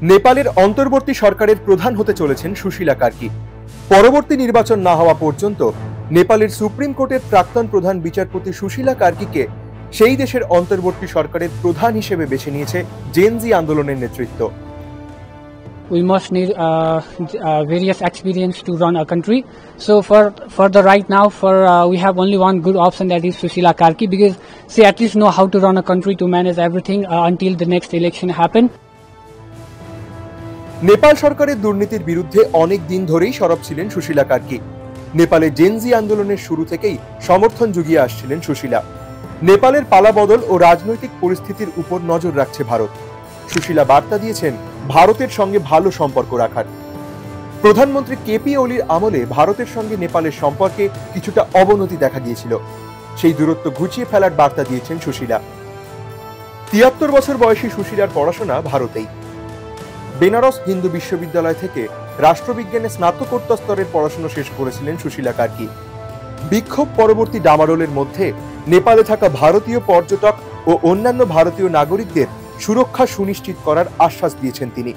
নেপালের অন্তর্বর্তী সরকারের প্রধান হতে চলেছেন সুশীলা কার্কি। পরবর্তী নির্বাচন না হওয়া পর্যন্ত নেপালের সুপ্রিম কোর্টের প্রাক্তন প্রধান বিচারপতি সুশীলা কার্কিকে সেই দেশের অন্তর্বর্তী সরকারের প্রধান হিসেবে বেছে নিয়েছে জেনজি আন্দোলনের নেতৃত্ব। We must need various experience to run a country. So for the right now, we have only one good option, that is Sushila Karki, because she at least know how to run a country, to manage everything until the next election happen. Nepal সরকারের দুর্নীতির বিরুদ্ধে অনেক দিন ধরেই সরব ছিলেন সুশীলা কার্কি। নেপালে Gen Z আন্দোলনের শুরু থেকেই সমর্থন জুগিয়ে আসছিলেন সুশীলা। নেপালের পালাবদল ও রাজনৈতিক পরিস্থিতির উপর নজর রাখছে ভারত। সুশীলা বার্তা দিয়েছেন ভারতের সঙ্গে ভালো সম্পর্ক রাখার। প্রধানমন্ত্রী কেপি ওলির আমলে ভারতের সঙ্গে নেপালের সম্পর্কে কিছুটা অবনতি দেখা দিয়েছিল। সেই দূরত্ব ঘুচিয়ে ফেলার বার্তা দিয়েছেন সুশীলা। ৭৩ বছর বয়সী সুশীলার পড়াশোনা ভারতেই। বেনারস হিন্দু বিশ্ববিদ্যালয় থেকে রাষ্ট্রবিজ্ঞানে স্নাতকোত্তর স্তরের পড়াশোনা শেষ করেছিলেন সুশীলা কার্কি। বিক্ষোভ পরবর্তী ডামাডোলের মধ্যে নেপালে থাকা ভারতীয় পর্যটক ও অন্যান্য ভারতীয় নাগরিকদের সুরক্ষা সুনিশ্চিত করার আশ্বাস দিয়েছেন তিনি।